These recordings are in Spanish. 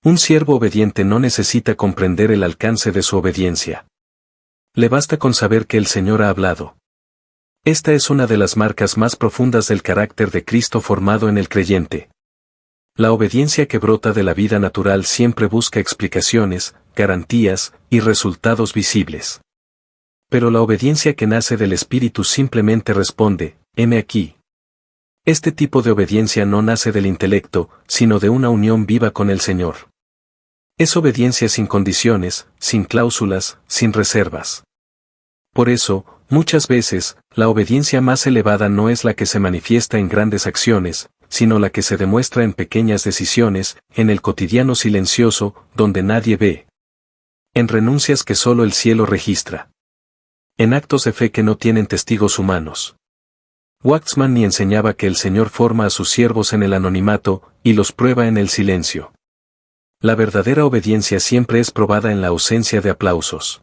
Un siervo obediente no necesita comprender el alcance de su obediencia. Le basta con saber que el Señor ha hablado. Esta es una de las marcas más profundas del carácter de Cristo formado en el creyente. La obediencia que brota de la vida natural siempre busca explicaciones, garantías y resultados visibles. Pero la obediencia que nace del Espíritu simplemente responde, heme aquí. Este tipo de obediencia no nace del intelecto, sino de una unión viva con el Señor. Es obediencia sin condiciones, sin cláusulas, sin reservas. Por eso, muchas veces, la obediencia más elevada no es la que se manifiesta en grandes acciones, sino la que se demuestra en pequeñas decisiones, en el cotidiano silencioso, donde nadie ve. En renuncias que solo el cielo registra. En actos de fe que no tienen testigos humanos. Waxman ni enseñaba que el Señor forma a sus siervos en el anonimato, y los prueba en el silencio. La verdadera obediencia siempre es probada en la ausencia de aplausos.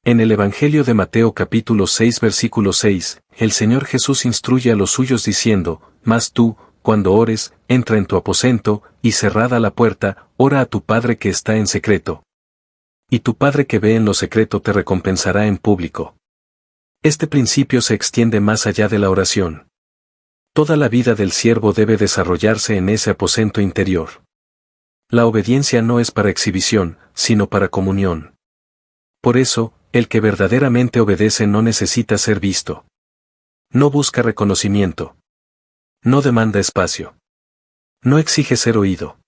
En el Evangelio de Mateo capítulo 6 versículo 6, el Señor Jesús instruye a los suyos diciendo, mas tú, cuando ores, entra en tu aposento, y cerrada la puerta, ora a tu Padre que está en secreto. Y tu Padre que ve en lo secreto te recompensará en público. Este principio se extiende más allá de la oración. Toda la vida del siervo debe desarrollarse en ese aposento interior. La obediencia no es para exhibición, sino para comunión. Por eso, el que verdaderamente obedece no necesita ser visto. No busca reconocimiento. No demanda espacio. No exige ser oído.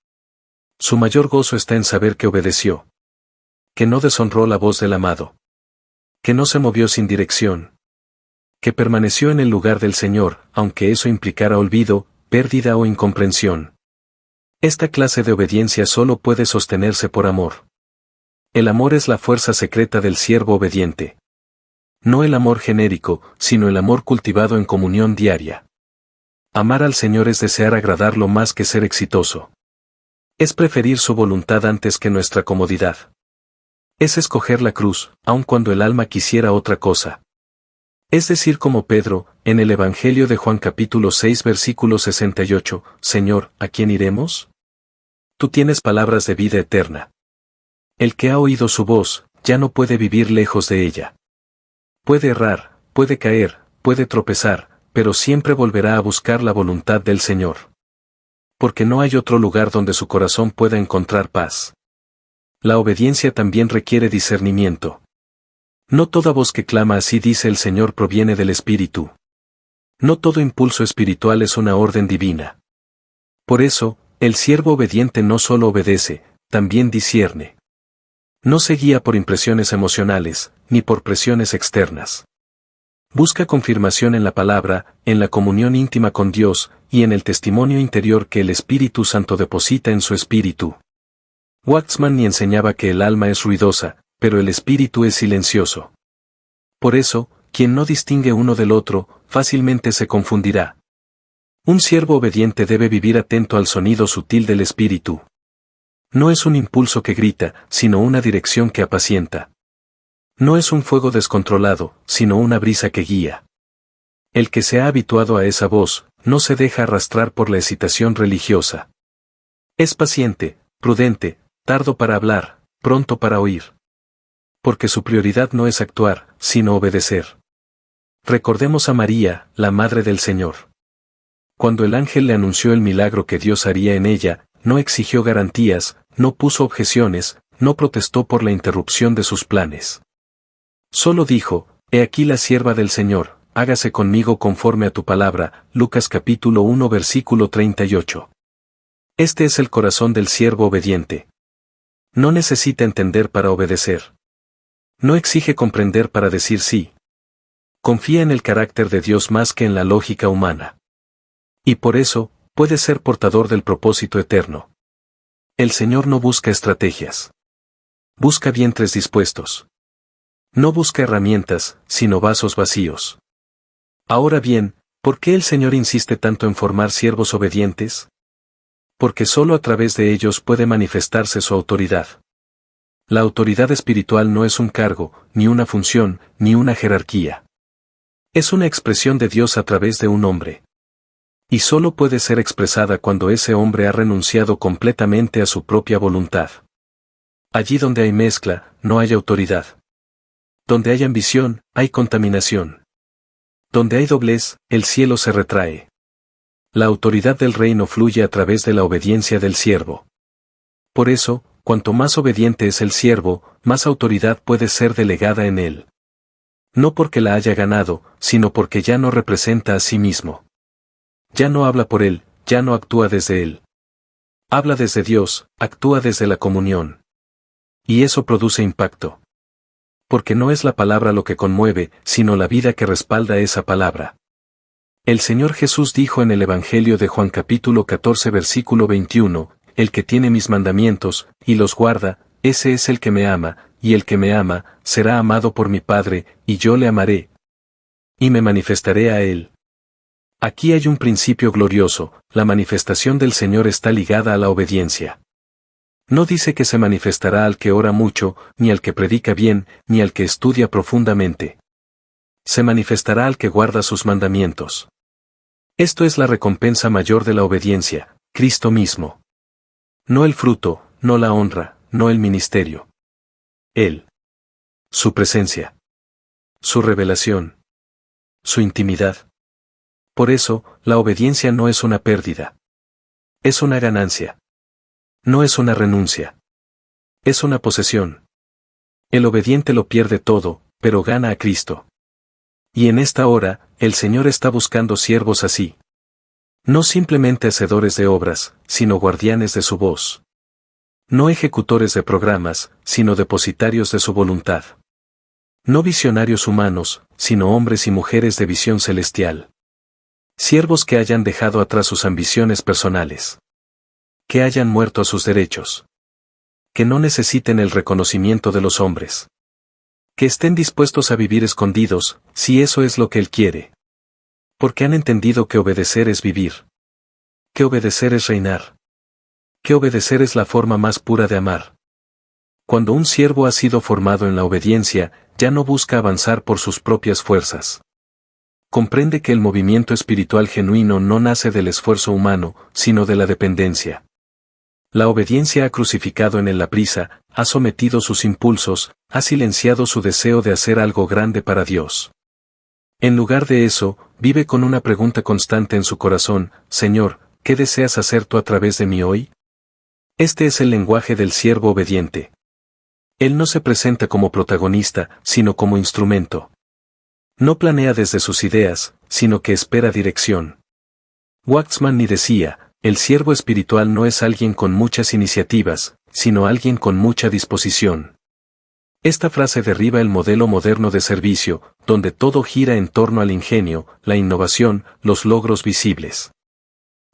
Su mayor gozo está en saber que obedeció. Que no deshonró la voz del amado. Que no se movió sin dirección. Que permaneció en el lugar del Señor, aunque eso implicara olvido, pérdida o incomprensión. Esta clase de obediencia solo puede sostenerse por amor. El amor es la fuerza secreta del siervo obediente. No el amor genérico, sino el amor cultivado en comunión diaria. Amar al Señor es desear agradarlo más que ser exitoso. Es preferir su voluntad antes que nuestra comodidad. Es escoger la cruz, aun cuando el alma quisiera otra cosa. Es decir como Pedro, en el Evangelio de Juan capítulo 6 versículo 68, Señor, ¿a quién iremos? Tú tienes palabras de vida eterna. El que ha oído su voz, ya no puede vivir lejos de ella. Puede errar, puede caer, puede tropezar, pero siempre volverá a buscar la voluntad del Señor. Porque no hay otro lugar donde su corazón pueda encontrar paz. La obediencia también requiere discernimiento. No toda voz que clama así dice el Señor proviene del Espíritu. No todo impulso espiritual es una orden divina. Por eso, el siervo obediente no solo obedece, también discierne. No se guía por impresiones emocionales, ni por presiones externas. Busca confirmación en la palabra, en la comunión íntima con Dios, y en el testimonio interior que el Espíritu Santo deposita en su espíritu. Waxman ni enseñaba que el alma es ruidosa, pero el espíritu es silencioso. Por eso, quien no distingue uno del otro, fácilmente se confundirá. Un siervo obediente debe vivir atento al sonido sutil del espíritu. No es un impulso que grita, sino una dirección que apacienta. No es un fuego descontrolado, sino una brisa que guía. El que se ha habituado a esa voz, no se deja arrastrar por la excitación religiosa. Es paciente, prudente, tardo para hablar, pronto para oír. Porque su prioridad no es actuar, sino obedecer. Recordemos a María, la Madre del Señor. Cuando el ángel le anunció el milagro que Dios haría en ella, no exigió garantías, no puso objeciones, no protestó por la interrupción de sus planes. Solo dijo, he aquí la sierva del Señor, hágase conmigo conforme a tu palabra, Lucas capítulo 1 versículo 38. Este es el corazón del siervo obediente. No necesita entender para obedecer. No exige comprender para decir sí. Confía en el carácter de Dios más que en la lógica humana. Y por eso, puede ser portador del propósito eterno. El Señor no busca estrategias. Busca vientres dispuestos. No busca herramientas, sino vasos vacíos. Ahora bien, ¿por qué el Señor insiste tanto en formar siervos obedientes? Porque solo a través de ellos puede manifestarse su autoridad. La autoridad espiritual no es un cargo, ni una función, ni una jerarquía. Es una expresión de Dios a través de un hombre. Y solo puede ser expresada cuando ese hombre ha renunciado completamente a su propia voluntad. Allí donde hay mezcla, no hay autoridad. Donde hay ambición, hay contaminación. Donde hay doblez, el cielo se retrae. La autoridad del reino fluye a través de la obediencia del siervo. Por eso, cuanto más obediente es el siervo, más autoridad puede ser delegada en él. No porque la haya ganado, sino porque ya no representa a sí mismo. Ya no habla por él, ya no actúa desde él. Habla desde Dios, actúa desde la comunión. Y eso produce impacto. Porque no es la palabra lo que conmueve, sino la vida que respalda esa palabra. El Señor Jesús dijo en el Evangelio de Juan capítulo 14 versículo 21, el que tiene mis mandamientos, y los guarda, ese es el que me ama, y el que me ama, será amado por mi Padre, y yo le amaré. Y me manifestaré a él. Aquí hay un principio glorioso, la manifestación del Señor está ligada a la obediencia. No dice que se manifestará al que ora mucho, ni al que predica bien, ni al que estudia profundamente. Se manifestará al que guarda sus mandamientos. Esto es la recompensa mayor de la obediencia, Cristo mismo. No el fruto, no la honra, no el ministerio. Él. Su presencia. Su revelación. Su intimidad. Por eso, la obediencia no es una pérdida. Es una ganancia. No es una renuncia. Es una posesión. El obediente lo pierde todo, pero gana a Cristo. Y en esta hora, el Señor está buscando siervos así. No simplemente hacedores de obras, sino guardianes de su voz. No ejecutores de programas, sino depositarios de su voluntad. No visionarios humanos, sino hombres y mujeres de visión celestial. Siervos que hayan dejado atrás sus ambiciones personales. Que hayan muerto a sus derechos. Que no necesiten el reconocimiento de los hombres. Que estén dispuestos a vivir escondidos, si eso es lo que Él quiere. Porque han entendido que obedecer es vivir. Que obedecer es reinar. Que obedecer es la forma más pura de amar. Cuando un siervo ha sido formado en la obediencia, ya no busca avanzar por sus propias fuerzas. Comprende que el movimiento espiritual genuino no nace del esfuerzo humano, sino de la dependencia. La obediencia ha crucificado en él la prisa, ha sometido sus impulsos, ha silenciado su deseo de hacer algo grande para Dios. En lugar de eso, vive con una pregunta constante en su corazón: Señor, ¿qué deseas hacer tú a través de mí hoy? Este es el lenguaje del siervo obediente. Él no se presenta como protagonista, sino como instrumento. No planea desde sus ideas, sino que espera dirección. Waxman ni decía: el siervo espiritual no es alguien con muchas iniciativas, sino alguien con mucha disposición. Esta frase derriba el modelo moderno de servicio, donde todo gira en torno al ingenio, la innovación, los logros visibles.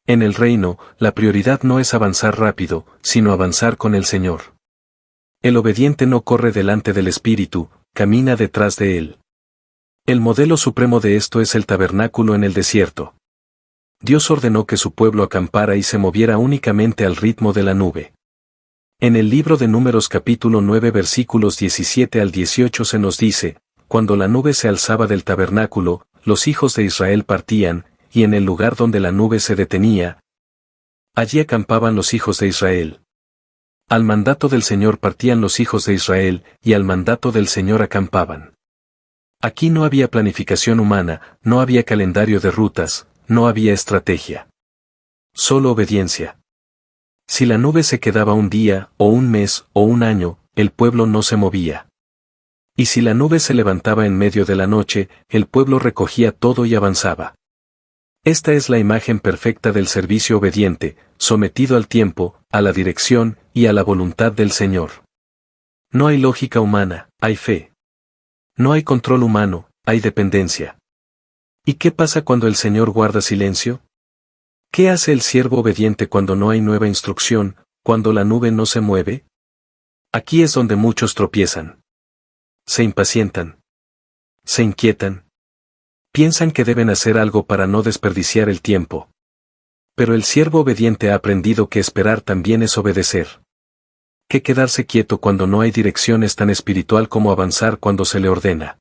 En el reino, la prioridad no es avanzar rápido, sino avanzar con el Señor. El obediente no corre delante del Espíritu, camina detrás de él. El modelo supremo de esto es el tabernáculo en el desierto. Dios ordenó que su pueblo acampara y se moviera únicamente al ritmo de la nube. En el libro de Números capítulo 9 versículos 17 al 18 se nos dice: cuando la nube se alzaba del tabernáculo, los hijos de Israel partían, y en el lugar donde la nube se detenía, allí acampaban los hijos de Israel. Al mandato del Señor partían los hijos de Israel, y al mandato del Señor acampaban. Aquí no había planificación humana, no había calendario de rutas, no había estrategia. Solo obediencia. Si la nube se quedaba un día, o un mes, o un año, el pueblo no se movía. Y si la nube se levantaba en medio de la noche, el pueblo recogía todo y avanzaba. Esta es la imagen perfecta del servicio obediente, sometido al tiempo, a la dirección, y a la voluntad del Señor. No hay lógica humana, hay fe. No hay control humano, hay dependencia. ¿Y qué pasa cuando el Señor guarda silencio? ¿Qué hace el siervo obediente cuando no hay nueva instrucción, cuando la nube no se mueve? Aquí es donde muchos tropiezan. Se impacientan. Se inquietan. Piensan que deben hacer algo para no desperdiciar el tiempo. Pero el siervo obediente ha aprendido que esperar también es obedecer. Que quedarse quieto cuando no hay dirección es tan espiritual como avanzar cuando se le ordena.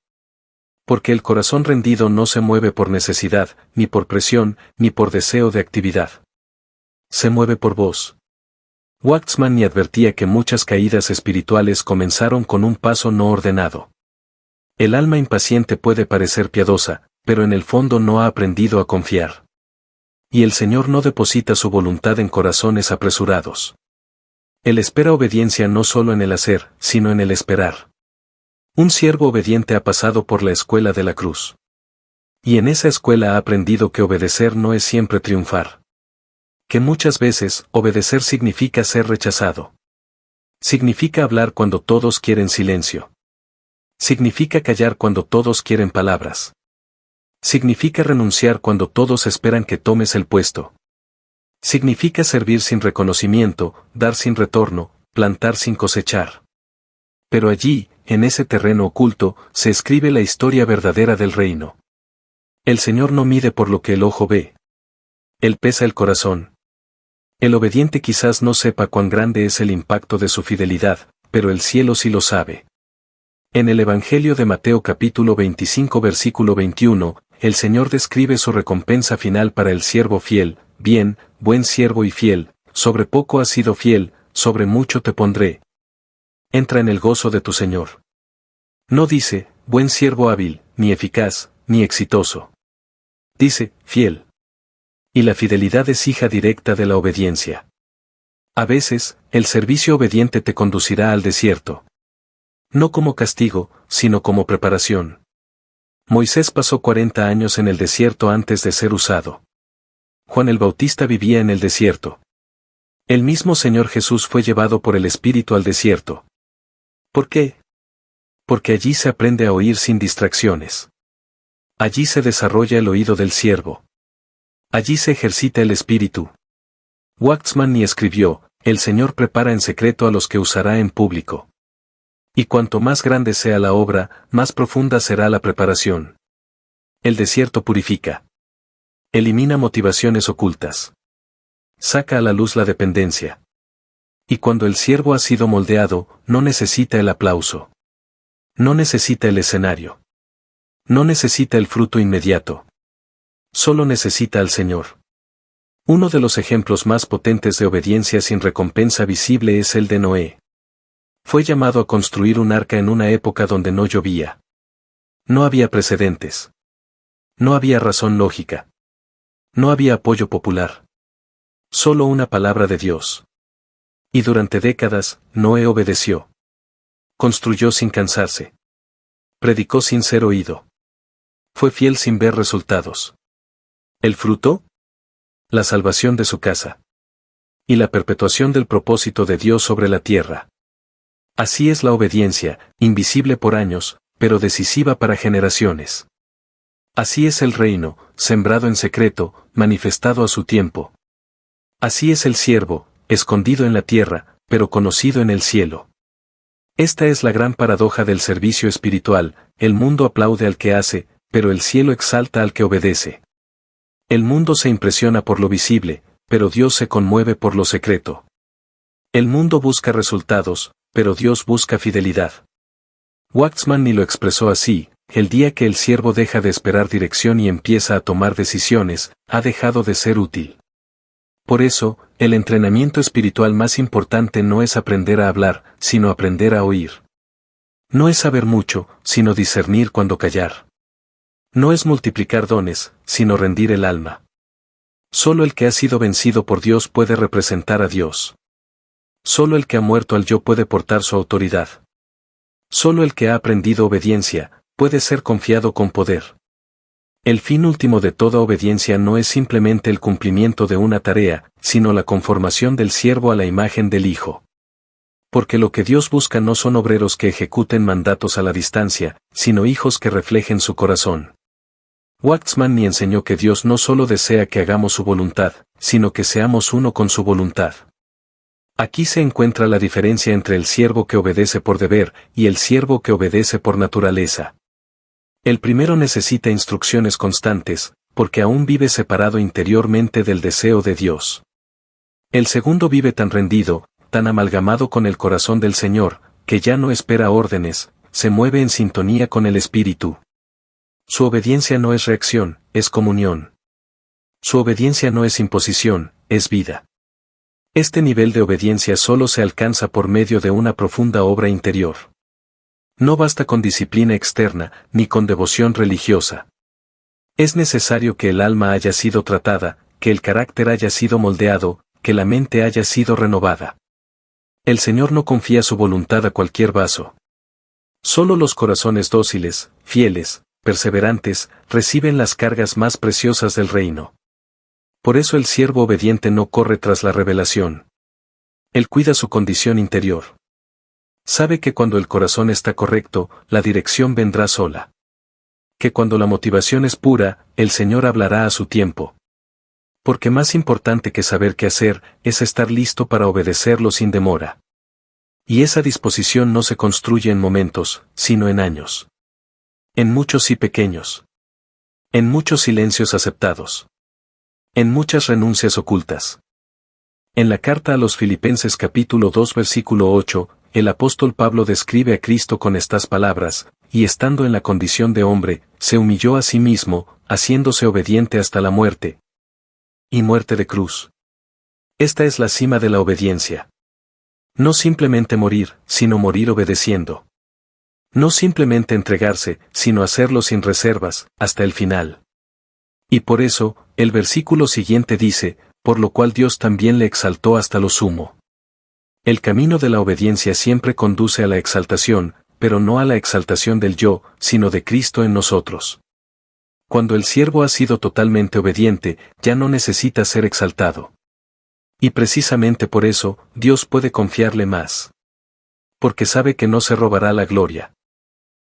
Porque el corazón rendido no se mueve por necesidad, ni por presión, ni por deseo de actividad. Se mueve por voz. Waxman ni advertía que muchas caídas espirituales comenzaron con un paso no ordenado. El alma impaciente puede parecer piadosa, pero en el fondo no ha aprendido a confiar. Y el Señor no deposita su voluntad en corazones apresurados. Él espera obediencia no solo en el hacer, sino en el esperar. Un siervo obediente ha pasado por la escuela de la cruz. Y en esa escuela ha aprendido que obedecer no es siempre triunfar. Que muchas veces, obedecer significa ser rechazado. Significa hablar cuando todos quieren silencio. Significa callar cuando todos quieren palabras. Significa renunciar cuando todos esperan que tomes el puesto. Significa servir sin reconocimiento, dar sin retorno, plantar sin cosechar. Pero allí, en ese terreno oculto, se escribe la historia verdadera del reino. El Señor no mide por lo que el ojo ve. Él pesa el corazón. El obediente quizás no sepa cuán grande es el impacto de su fidelidad, pero el cielo sí lo sabe. En el Evangelio de Mateo capítulo 25 versículo 21, el Señor describe su recompensa final para el siervo fiel: bien, buen siervo y fiel, sobre poco has sido fiel, sobre mucho te pondré. Entra en el gozo de tu Señor. No dice, buen siervo hábil, ni eficaz, ni exitoso. Dice, fiel. Y la fidelidad es hija directa de la obediencia. A veces, el servicio obediente te conducirá al desierto. No como castigo, sino como preparación. Moisés pasó 40 años en el desierto antes de ser usado. Juan el Bautista vivía en el desierto. El mismo Señor Jesús fue llevado por el Espíritu al desierto. ¿Por qué? Porque allí se aprende a oír sin distracciones. Allí se desarrolla el oído del siervo. Allí se ejercita el espíritu. Waxman ni escribió, el Señor prepara en secreto a los que usará en público. Y cuanto más grande sea la obra, más profunda será la preparación. El desierto purifica. Elimina motivaciones ocultas. Saca a la luz la dependencia. Y cuando el siervo ha sido moldeado, no necesita el aplauso. No necesita el escenario. No necesita el fruto inmediato. Solo necesita al Señor. Uno de los ejemplos más potentes de obediencia sin recompensa visible es el de Noé. Fue llamado a construir un arca en una época donde no llovía. No había precedentes. No había razón lógica. No había apoyo popular. Solo una palabra de Dios. Y durante décadas, Noé obedeció. Construyó sin cansarse. Predicó sin ser oído. Fue fiel sin ver resultados. ¿El fruto? La salvación de su casa. Y la perpetuación del propósito de Dios sobre la tierra. Así es la obediencia, invisible por años, pero decisiva para generaciones. Así es el reino, sembrado en secreto, manifestado a su tiempo. Así es el siervo, escondido en la tierra, pero conocido en el cielo. Esta es la gran paradoja del servicio espiritual: el mundo aplaude al que hace, pero el cielo exalta al que obedece. El mundo se impresiona por lo visible, pero Dios se conmueve por lo secreto. El mundo busca resultados, pero Dios busca fidelidad. Waxman ni lo expresó así: el día que el siervo deja de esperar dirección y empieza a tomar decisiones, ha dejado de ser útil. Por eso, el entrenamiento espiritual más importante no es aprender a hablar, sino aprender a oír. No es saber mucho, sino discernir cuándo callar. No es multiplicar dones, sino rendir el alma. Solo el que ha sido vencido por Dios puede representar a Dios. Solo el que ha muerto al yo puede portar su autoridad. Solo el que ha aprendido obediencia, puede ser confiado con poder. El fin último de toda obediencia no es simplemente el cumplimiento de una tarea, sino la conformación del siervo a la imagen del Hijo. Porque lo que Dios busca no son obreros que ejecuten mandatos a la distancia, sino hijos que reflejen su corazón. Waxman ni enseñó que Dios no solo desea que hagamos su voluntad, sino que seamos uno con su voluntad. Aquí se encuentra la diferencia entre el siervo que obedece por deber y el siervo que obedece por naturaleza. El primero necesita instrucciones constantes, porque aún vive separado interiormente del deseo de Dios. El segundo vive tan rendido, tan amalgamado con el corazón del Señor, que ya no espera órdenes, se mueve en sintonía con el Espíritu. Su obediencia no es reacción, es comunión. Su obediencia no es imposición, es vida. Este nivel de obediencia solo se alcanza por medio de una profunda obra interior. No basta con disciplina externa, ni con devoción religiosa. Es necesario que el alma haya sido tratada, que el carácter haya sido moldeado, que la mente haya sido renovada. El Señor no confía su voluntad a cualquier vaso. Solo los corazones dóciles, fieles, perseverantes, reciben las cargas más preciosas del reino. Por eso el siervo obediente no corre tras la revelación. Él cuida su condición interior. Sabe que cuando el corazón está correcto, la dirección vendrá sola. Que cuando la motivación es pura, el Señor hablará a su tiempo. Porque más importante que saber qué hacer, es estar listo para obedecerlo sin demora. Y esa disposición no se construye en momentos, sino en años. En muchos sí pequeños. En muchos silencios aceptados. En muchas renuncias ocultas. En la carta a los Filipenses capítulo 2 versículo 8, el apóstol Pablo describe a Cristo con estas palabras, y estando en la condición de hombre, se humilló a sí mismo, haciéndose obediente hasta la muerte. Y muerte de cruz. Esta es la cima de la obediencia. No simplemente morir, sino morir obedeciendo. No simplemente entregarse, sino hacerlo sin reservas, hasta el final. Y por eso, el versículo siguiente dice, por lo cual Dios también le exaltó hasta lo sumo. El camino de la obediencia siempre conduce a la exaltación, pero no a la exaltación del yo, sino de Cristo en nosotros. Cuando el siervo ha sido totalmente obediente, ya no necesita ser exaltado. Y precisamente por eso, Dios puede confiarle más. Porque sabe que no se robará la gloria.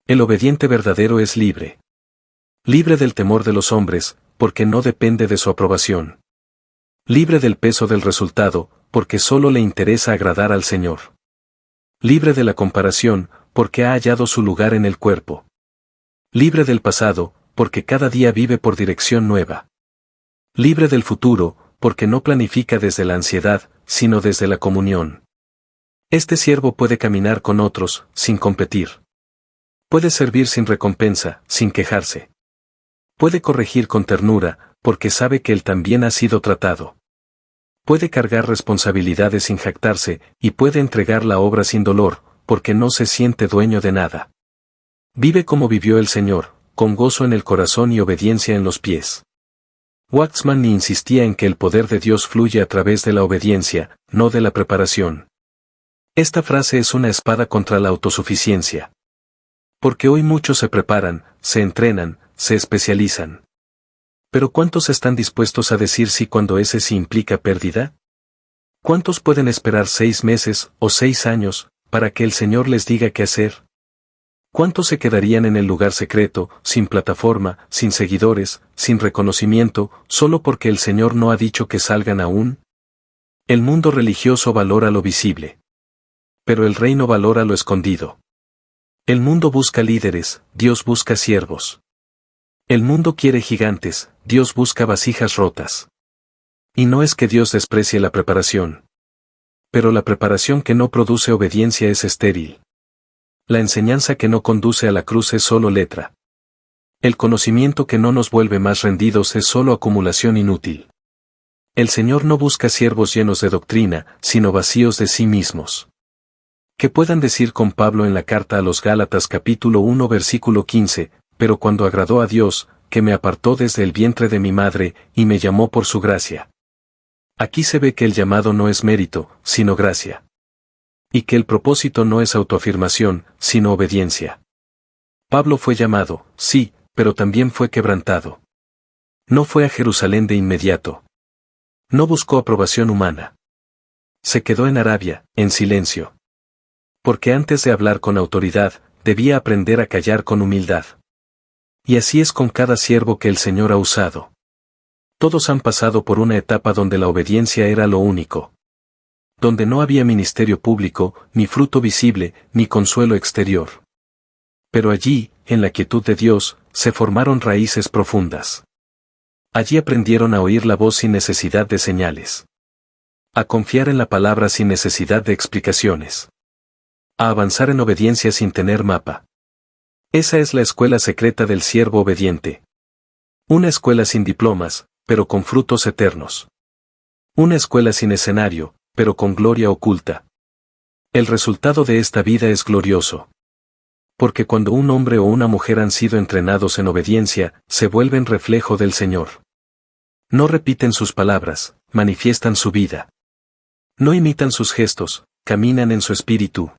El obediente verdadero es libre. Libre del temor de los hombres, porque no depende de su aprobación. Libre del peso del resultado, porque solo le interesa agradar al Señor. Libre de la comparación, porque ha hallado su lugar en el cuerpo. Libre del pasado, porque cada día vive por dirección nueva. Libre del futuro, porque no planifica desde la ansiedad, sino desde la comunión. Este siervo puede caminar con otros, sin competir. Puede servir sin recompensa, sin quejarse. Puede corregir con ternura, porque sabe que él también ha sido tratado. Puede cargar responsabilidades sin jactarse, y puede entregar la obra sin dolor, porque no se siente dueño de nada. Vive como vivió el Señor, con gozo en el corazón y obediencia en los pies. Waxman insistía en que el poder de Dios fluye a través de la obediencia, no de la preparación. Esta frase es una espada contra la autosuficiencia. Porque hoy muchos se preparan, se entrenan, se especializan. Pero ¿cuántos están dispuestos a decir sí cuando ese sí implica pérdida? ¿Cuántos pueden esperar 6 meses o 6 años para que el Señor les diga qué hacer? ¿Cuántos se quedarían en el lugar secreto, sin plataforma, sin seguidores, sin reconocimiento, solo porque el Señor no ha dicho que salgan aún? El mundo religioso valora lo visible. Pero el reino valora lo escondido. El mundo busca líderes, Dios busca siervos. El mundo quiere gigantes, Dios busca vasijas rotas. Y no es que Dios desprecie la preparación. Pero la preparación que no produce obediencia es estéril. La enseñanza que no conduce a la cruz es solo letra. El conocimiento que no nos vuelve más rendidos es solo acumulación inútil. El Señor no busca siervos llenos de doctrina, sino vacíos de sí mismos. Que puedan decir con Pablo en la carta a los Gálatas capítulo 1 versículo 15, pero cuando agradó a Dios, que me apartó desde el vientre de mi madre, y me llamó por su gracia. Aquí se ve que el llamado no es mérito, sino gracia. Y que el propósito no es autoafirmación, sino obediencia. Pablo fue llamado, sí, pero también fue quebrantado. No fue a Jerusalén de inmediato. No buscó aprobación humana. Se quedó en Arabia, en silencio. Porque antes de hablar con autoridad, debía aprender a callar con humildad. Y así es con cada siervo que el Señor ha usado. Todos han pasado por una etapa donde la obediencia era lo único. Donde no había ministerio público, ni fruto visible, ni consuelo exterior. Pero allí, en la quietud de Dios, se formaron raíces profundas. Allí aprendieron a oír la voz sin necesidad de señales. A confiar en la palabra sin necesidad de explicaciones. A avanzar en obediencia sin tener mapa. Esa es la escuela secreta del siervo obediente. Una escuela sin diplomas, pero con frutos eternos. Una escuela sin escenario, pero con gloria oculta. El resultado de esta vida es glorioso. Porque cuando un hombre o una mujer han sido entrenados en obediencia, se vuelven reflejo del Señor. No repiten sus palabras, manifiestan su vida. No imitan sus gestos, caminan en su espíritu.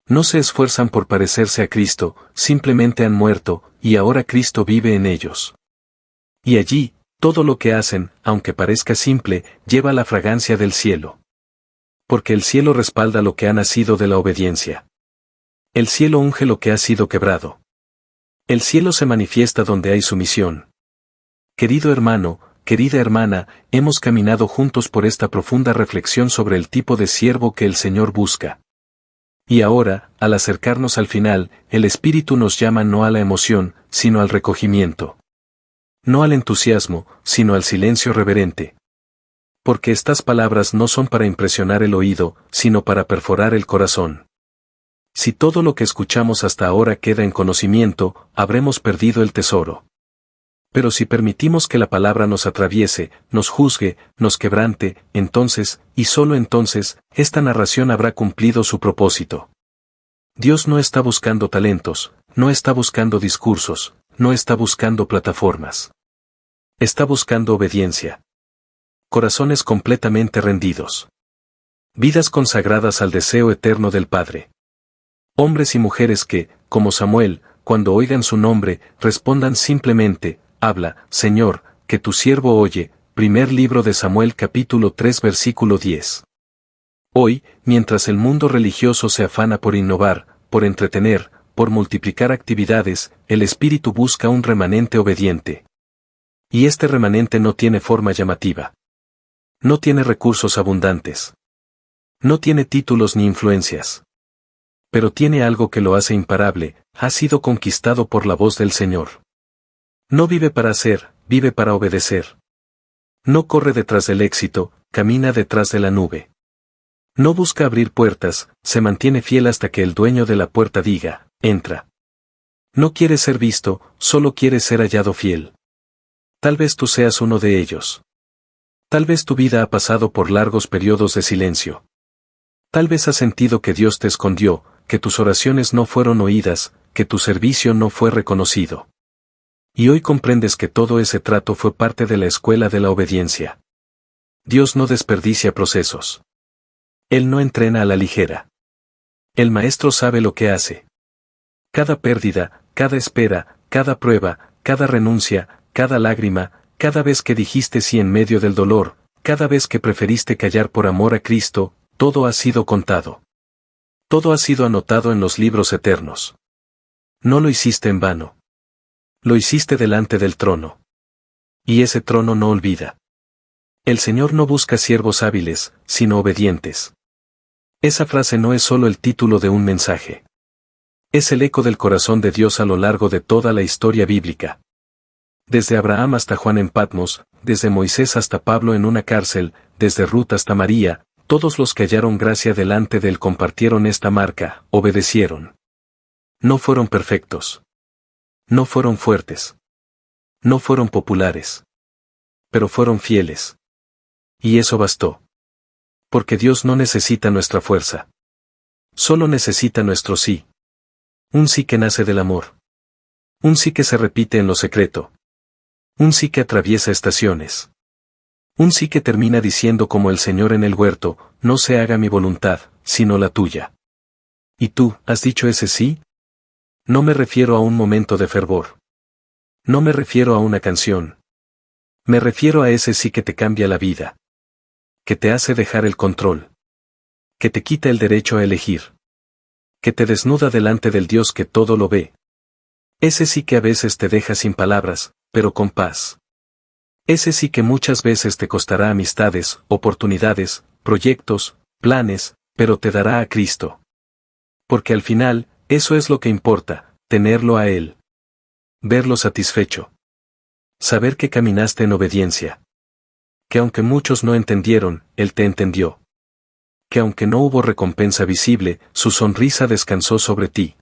No se esfuerzan por parecerse a Cristo, simplemente han muerto, y ahora Cristo vive en ellos. Y allí, todo lo que hacen, aunque parezca simple, lleva la fragancia del cielo. Porque el cielo respalda lo que ha nacido de la obediencia. El cielo unge lo que ha sido quebrado. El cielo se manifiesta donde hay sumisión. Querido hermano, querida hermana, hemos caminado juntos por esta profunda reflexión sobre el tipo de siervo que el Señor busca. Y ahora, al acercarnos al final, el Espíritu nos llama no a la emoción, sino al recogimiento. No al entusiasmo, sino al silencio reverente. Porque estas palabras no son para impresionar el oído, sino para perforar el corazón. Si todo lo que escuchamos hasta ahora queda en conocimiento, habremos perdido el tesoro. Pero si permitimos que la palabra nos atraviese, nos juzgue, nos quebrante, entonces, y solo entonces, esta narración habrá cumplido su propósito. Dios no está buscando talentos, no está buscando discursos, no está buscando plataformas. Está buscando obediencia. Corazones completamente rendidos. Vidas consagradas al deseo eterno del Padre. Hombres y mujeres que, como Samuel, cuando oigan su nombre, respondan simplemente, habla, Señor, que tu siervo oye. Primer libro de Samuel capítulo 3 versículo 10. Hoy, mientras el mundo religioso se afana por innovar, por entretener, por multiplicar actividades, el Espíritu busca un remanente obediente. Y este remanente no tiene forma llamativa. No tiene recursos abundantes. No tiene títulos ni influencias. Pero tiene algo que lo hace imparable, ha sido conquistado por la voz del Señor. No vive para hacer, vive para obedecer. No corre detrás del éxito, camina detrás de la nube. No busca abrir puertas, se mantiene fiel hasta que el dueño de la puerta diga, entra. No quiere ser visto, solo quiere ser hallado fiel. Tal vez tú seas uno de ellos. Tal vez tu vida ha pasado por largos periodos de silencio. Tal vez has sentido que Dios te escondió, que tus oraciones no fueron oídas, que tu servicio no fue reconocido. Y hoy comprendes que todo ese trato fue parte de la escuela de la obediencia. Dios no desperdicia procesos. Él no entrena a la ligera. El maestro sabe lo que hace. Cada pérdida, cada espera, cada prueba, cada renuncia, cada lágrima, cada vez que dijiste sí en medio del dolor, cada vez que preferiste callar por amor a Cristo, todo ha sido contado. Todo ha sido anotado en los libros eternos. No lo hiciste en vano. Lo hiciste delante del trono. Y ese trono no olvida. El Señor no busca siervos hábiles, sino obedientes. Esa frase no es solo el título de un mensaje. Es el eco del corazón de Dios a lo largo de toda la historia bíblica. Desde Abraham hasta Juan en Patmos, desde Moisés hasta Pablo en una cárcel, desde Ruth hasta María, todos los que hallaron gracia delante de él compartieron esta marca, obedecieron. No fueron perfectos. No fueron fuertes. No fueron populares. Pero fueron fieles. Y eso bastó. Porque Dios no necesita nuestra fuerza. Solo necesita nuestro sí. Un sí que nace del amor. Un sí que se repite en lo secreto. Un sí que atraviesa estaciones. Un sí que termina diciendo como el Señor en el huerto, no se haga mi voluntad, sino la tuya. ¿Y tú, has dicho ese sí? No me refiero a un momento de fervor. No me refiero a una canción. Me refiero a ese sí que te cambia la vida. Que te hace dejar el control. Que te quita el derecho a elegir. Que te desnuda delante del Dios que todo lo ve. Ese sí que a veces te deja sin palabras, pero con paz. Ese sí que muchas veces te costará amistades, oportunidades, proyectos, planes, pero te dará a Cristo. Porque al final, eso es lo que importa, tenerlo a Él. Verlo satisfecho. Saber que caminaste en obediencia. Que aunque muchos no entendieron, Él te entendió. Que aunque no hubo recompensa visible, su sonrisa descansó sobre ti.